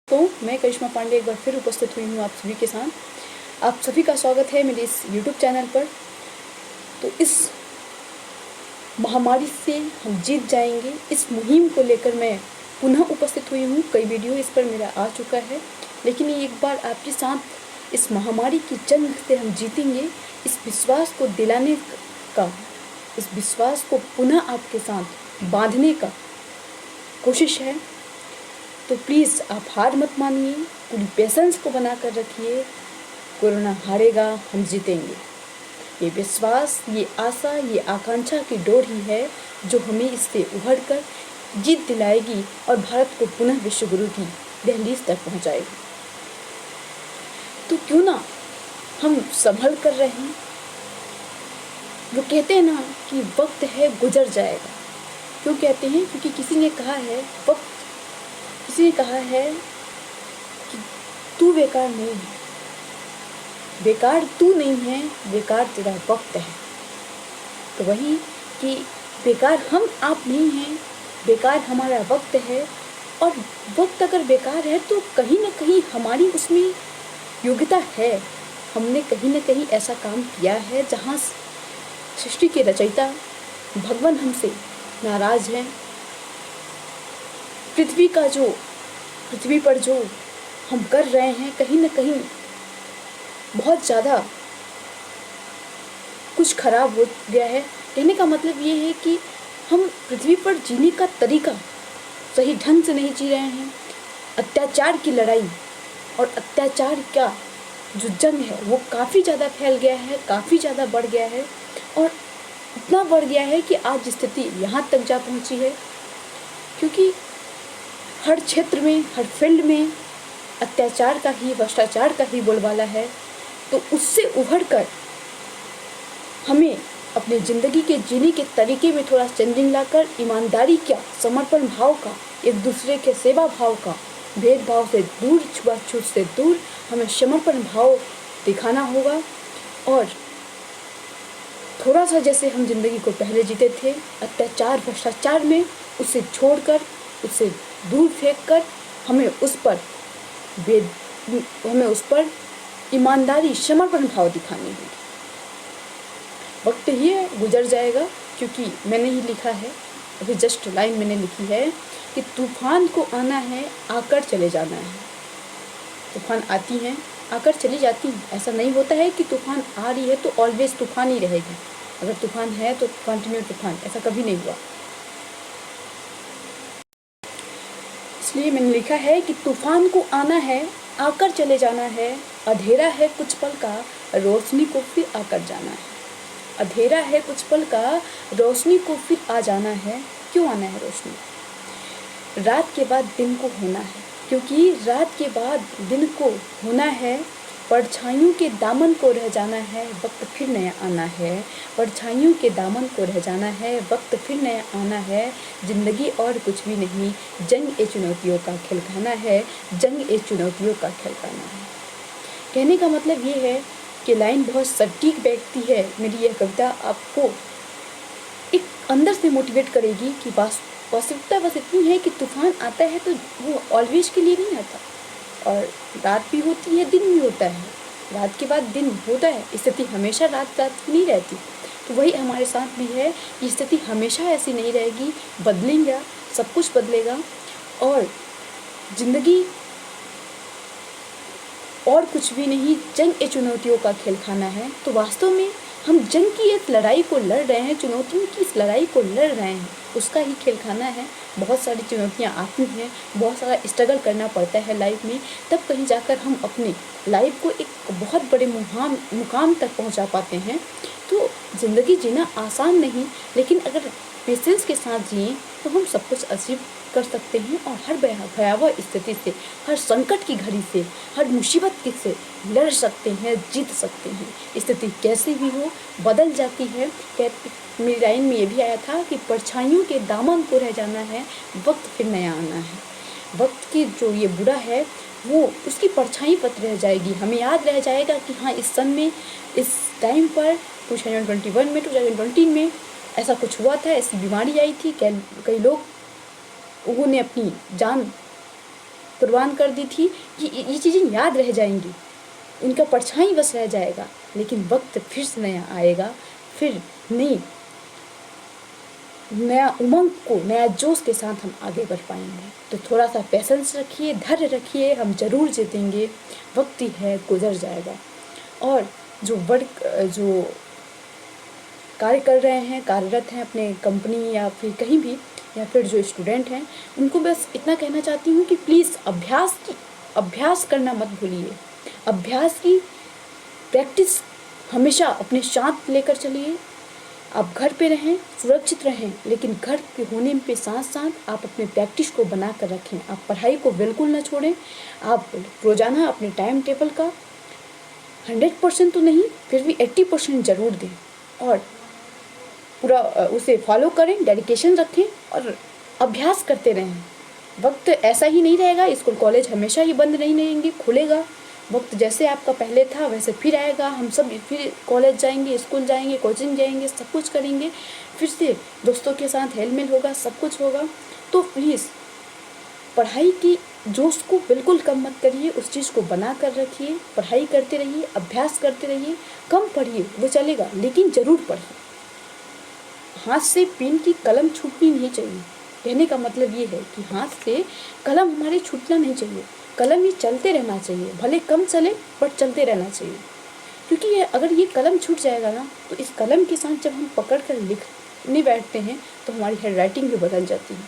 तो मैं करिश्मा पांडे एक बार फिर उपस्थित हुई हूँ आप सभी के साथ। आप सभी का स्वागत है मेरे इस YouTube चैनल पर। तो इस महामारी से हम जीत जाएंगे, इस मुहिम को लेकर मैं पुनः उपस्थित हुई हूँ। कई वीडियो इस पर मेरा आ चुका है, लेकिन एक बार आपके साथ इस महामारी की जंग से हम जीतेंगे, इस विश्वास को दिलाने का, इस विश्वास को पुनः आपके साथ बांधने का कोशिश है। तो प्लीज़ आप हार मत मानिए, पूरी पेशेंस को बना कर रखिए। कोरोना हारेगा, हम जीतेंगे। ये विश्वास, ये आशा, ये आकांक्षा की डोर ही है जो हमें इससे उभर कर जीत दिलाएगी और भारत को पुनः विश्व गुरु की दहलीज तक पहुंचाएगी। तो क्यों ना हम संभल कर रहें। वो कहते हैं ना कि वक्त है गुजर जाएगा। क्यों कहते हैं? क्योंकि किसी ने कहा है कि तू बेकार नहीं है, बेकार तू नहीं है, बेकार तेरा वक्त है। तो वही कि बेकार हम आप नहीं हैं, बेकार हमारा वक्त है। और वक्त अगर बेकार है तो कहीं ना कहीं हमारी उसमें योग्यता है। हमने कहीं ना कहीं ऐसा काम किया है जहाँ सृष्टि के रचयिता भगवान हमसे नाराज हैं। पृथ्वी पर जो हम कर रहे हैं, कहीं ना कहीं बहुत ज़्यादा कुछ खराब हो गया है। कहने का मतलब ये है कि हम पृथ्वी पर जीने का तरीका सही ढंग से नहीं जी रहे हैं। अत्याचार की लड़ाई और अत्याचार का जो जंग है वो काफ़ी ज़्यादा फैल गया है, काफ़ी ज़्यादा बढ़ गया है। और इतना बढ़ गया है कि आज स्थिति यहाँ तक जा पहुँची है, क्योंकि हर क्षेत्र में, हर फील्ड में अत्याचार का ही, भ्रष्टाचार का ही बोलबाला है। तो उससे उभर कर हमें अपने ज़िंदगी के जीने के तरीके में थोड़ा चेंजिंग लाकर ईमानदारी का, समर्पण भाव का, एक दूसरे के सेवा भाव का, भेदभाव से दूर, छुआछूत से दूर हमें समर्पण भाव दिखाना होगा। और थोड़ा सा जैसे हम जिंदगी को पहले जीते थे, अत्याचार भ्रष्टाचार में, उसे छोड़कर, उसे दूर फेंक कर हमें उस पर ईमानदारी, समर्पण भाव दिखाने होंगे। वक्त ही गुजर जाएगा, क्योंकि मैंने ही लिखा है, अभी जस्ट लाइन मैंने लिखी है कि तूफान को आना है, आकर चले जाना है। तूफान आती हैं, आकर चली जाती हैं। ऐसा नहीं होता है कि तूफान आ रही है तो ऑलवेज तूफान ही रहेगी। अगर तूफान है तो कंटिन्यू तूफान, ऐसा कभी नहीं हुआ। इसलिए मैंने लिखा है कि तूफान को आना है, आकर चले जाना है। अंधेरा है कुछ पल का, रोशनी को फिर आकर जाना है। अंधेरा है कुछ पल का, रोशनी को फिर आ जाना है। क्यों आना है रोशनी? रात के बाद दिन को होना है, क्योंकि रात के बाद दिन को होना है। परछाइयों के दामन को रह जाना है, वक्त फिर नया आना है। परछाइयों के दामन को रह जाना है, वक्त फिर नया आना है। जिंदगी और कुछ भी नहीं, जंग ए चुनौतियों का खेल खाना है, जंग ए चुनौतियों का खेल खाना है। कहने का मतलब ये है कि लाइन बहुत सटीक बैठती है। मेरी यह कविता आपको एक अंदर से मोटिवेट करेगी कि वास्तविकता बस इतनी है कि तूफान आता है तो वो ऑलवेज के लिए नहीं आता, और रात भी होती है, दिन भी होता है, रात के बाद दिन होता है। स्थिति हमेशा रात नहीं रहती। तो वही हमारे साथ भी है, ये स्थिति हमेशा ऐसी नहीं रहेगी, बदलेंगे, सब कुछ बदलेगा। और ज़िंदगी और कुछ भी नहीं, जंग ए चुनौतियों का खेल खाना है। तो वास्तव में हम जंग की इस लड़ाई को लड़ रहे हैं, चुनौतियों की इस लड़ाई को लड़ रहे हैं, उसका ही खेल खाना है। बहुत सारी चुनौतियाँ आती हैं, बहुत सारा स्ट्रगल करना पड़ता है लाइफ में, तब कहीं जाकर हम अपने लाइफ को एक बहुत बड़े मुकाम तक पहुंचा पाते हैं। तो ज़िंदगी जीना आसान नहीं, लेकिन अगर पेशेंस के साथ जिए तो हम सब कुछ अचीव कर सकते हैं और हर भयावह स्थिति से, हर संकट की घड़ी से, हर मुसीबत से लड़ सकते हैं, जीत सकते हैं। स्थिति कैसी भी हो, बदल जाती है। मेरी लाइन में ये भी आया था कि परछाइयों के दामन को रह जाना है, वक्त फिर नया आना है। वक्त की जो ये बुरा है वो उसकी परछाई पर रह जाएगी। हमें याद रह जाएगा कि हाँ, इस सन में, इस टाइम पर 2020 में ऐसा कुछ हुआ था, ऐसी बीमारी आई थी। कई लोगों ने अपनी जान कुर्बान कर दी थी, ये चीज़ें याद रह जाएंगी, इनका परछाई बस रह जाएगा, लेकिन वक्त फिर से नया आएगा, फिर नया उमंग को, नया जोश के साथ हम आगे बढ़ पाएंगे। तो थोड़ा सा पेशेंस रखिए, धैर्य रखिए, हम ज़रूर जीतेंगे। वक्त ही है, गुजर जाएगा। और जो कार्य कर रहे हैं, कार्यरत हैं अपने कंपनी या फिर कहीं भी, या फिर जो स्टूडेंट हैं, उनको बस इतना कहना चाहती हूँ कि प्लीज़ अभ्यास करना मत भूलिए। अभ्यास की प्रैक्टिस हमेशा अपने साथ लेकर चलिए। आप घर पे रहें, सुरक्षित रहें, लेकिन घर के होने के साथ साथ आप अपने प्रैक्टिस को बना कर रखें। आप पढ़ाई को बिल्कुल ना छोड़ें। आप रोज़ाना अपने टाइम टेबल का 100% तो नहीं, फिर भी 80% ज़रूर दें और पूरा उसे फॉलो करें, डेडिकेशन रखें और अभ्यास करते रहें। वक्त ऐसा ही नहीं रहेगा, स्कूल कॉलेज हमेशा ही बंद नहीं रहेंगे, खुलेगा। वक्त जैसे आपका पहले था वैसे फिर आएगा। हम सब फिर कॉलेज जाएंगे, स्कूल जाएंगे, कोचिंग जाएंगे, सब कुछ करेंगे, फिर से दोस्तों के साथ हेलमेल होगा, सब कुछ होगा। तो प्लीज़ पढ़ाई की जोश को बिल्कुल कम मत करिए, उस चीज़ को बना कर रखिए। पढ़ाई करते रहिए, अभ्यास करते रहिए। कम पढ़िए वो चलेगा, लेकिन ज़रूर पढ़िए। हाथ से पेन की कलम छूटनी नहीं चाहिए। कहने का मतलब ये है कि हाथ से कलम हमारे छूटना नहीं चाहिए। कलम ही चलते रहना चाहिए, भले कम चले बट चलते रहना चाहिए। क्योंकि अगर ये कलम छूट जाएगा ना, तो इस कलम के साथ जब हम पकड़ कर लिखने बैठते हैं तो हमारी हैंड राइटिंग भी बदल जाती है।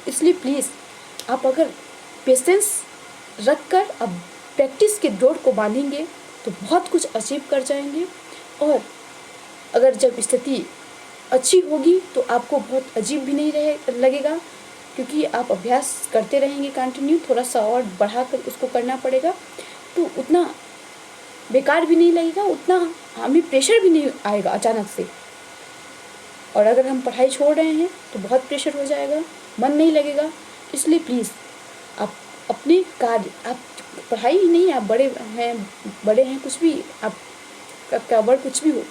इसलिए प्लीज़ आप अगर पेशेंस रख कर अब प्रैक्टिस के डोर को बांधेंगे तो बहुत कुछ अचीव कर जाएंगे। और अगर जब स्थिति अच्छी होगी तो आपको बहुत अजीब भी नहीं लगेगा, क्योंकि आप अभ्यास करते रहेंगे कंटिन्यू। थोड़ा सा और बढ़ा कर उसको करना पड़ेगा, तो उतना बेकार भी नहीं लगेगा, उतना हमें प्रेशर भी नहीं आएगा अचानक से। और अगर हम पढ़ाई छोड़ रहे हैं तो बहुत प्रेशर हो जाएगा, मन नहीं लगेगा। इसलिए प्लीज़ आप अपने कार्य, आप पढ़ाई ही नहीं, आप बड़े हैं कुछ भी, आपका वर्क कुछ भी हो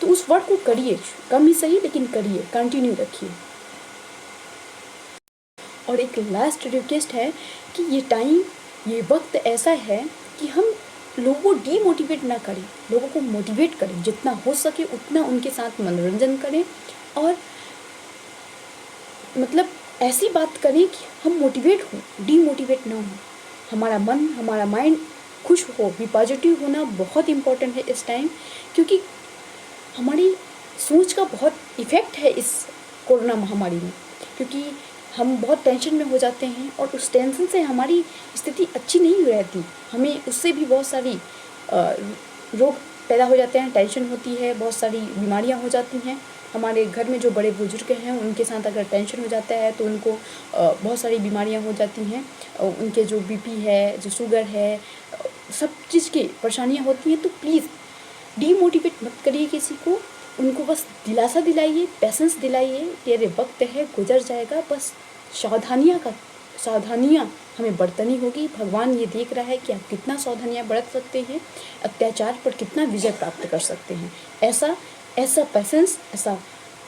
तो उस वर्क को करिए, कम ही सही लेकिन करिए, कंटिन्यू रखिए। और एक लास्ट रिक्वेस्ट है कि ये वक्त ऐसा है कि हम लोगों को डीमोटिवेट ना करें, लोगों को मोटिवेट करें। जितना हो सके उतना उनके साथ मनोरंजन करें और मतलब ऐसी बात करें कि हम मोटिवेट हों, डीमोटिवेट ना हों। हमारा मन, हमारा माइंड खुश हो, भी पॉजिटिव होना बहुत इम्पोर्टेंट है इस टाइम, क्योंकि हमारी सोच का बहुत इफ़ेक्ट है इस कोरोना महामारी में। क्योंकि हम बहुत टेंशन में हो जाते हैं और उस टेंशन से हमारी स्थिति अच्छी नहीं रहती, हमें उससे भी बहुत सारी रोग पैदा हो जाते हैं, टेंशन होती है, बहुत सारी बीमारियां हो जाती हैं। हमारे घर में जो बड़े बुजुर्ग हैं उनके साथ अगर टेंशन हो जाता है तो उनको बहुत सारी बीमारियां हो जाती हैं। उनके जो बीपी है, जो शुगर है, सब चीज़ की परेशानियाँ होती हैं। तो प्लीज़ डीमोटिवेट मत करिए किसी को, उनको बस दिलासा दिलाइए, पेशेंस दिलाइए कि अरे वक्त है, गुजर जाएगा। बस सावधानियाँ हमें बरतनी होगी। भगवान ये देख रहा है कि आप कितना सावधानियाँ बरत सकते हैं, अत्याचार पर कितना विजय प्राप्त कर सकते हैं। ऐसा पेशेंस, ऐसा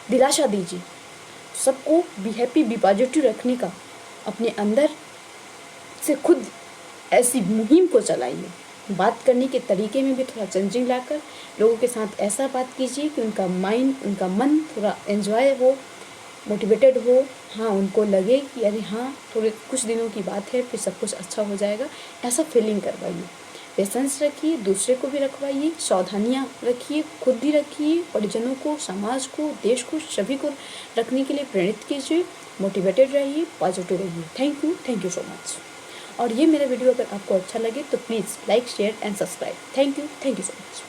दिलासा दीजिए सबको। बी हैप्पी, बी पॉजिटिव रखने का अपने अंदर से खुद ऐसी मुहिम को चलाइए। बात करने के तरीके में भी थोड़ा चेंजिंग लाकर लोगों के साथ ऐसा बात कीजिए कि उनका माइंड, उनका मन थोड़ा एंजॉय हो, मोटिवेटेड हो। हाँ, उनको लगे कि अरे हाँ, थोड़े कुछ दिनों की बात है, फिर सब कुछ अच्छा हो जाएगा। ऐसा फीलिंग करवाइए। पेशेंस रखिए, दूसरे को भी रखवाइए, सावधानियाँ रखिए, खुद भी रखिए, परिजनों को, समाज को, देश को, सभी को रखने के लिए प्रेरित कीजिए। मोटिवेटेड रहिए, पॉजिटिव रहिए। Thank you so much. और ये मेरा वीडियो अगर आपको अच्छा लगे तो please like, share and subscribe. Thank you so much.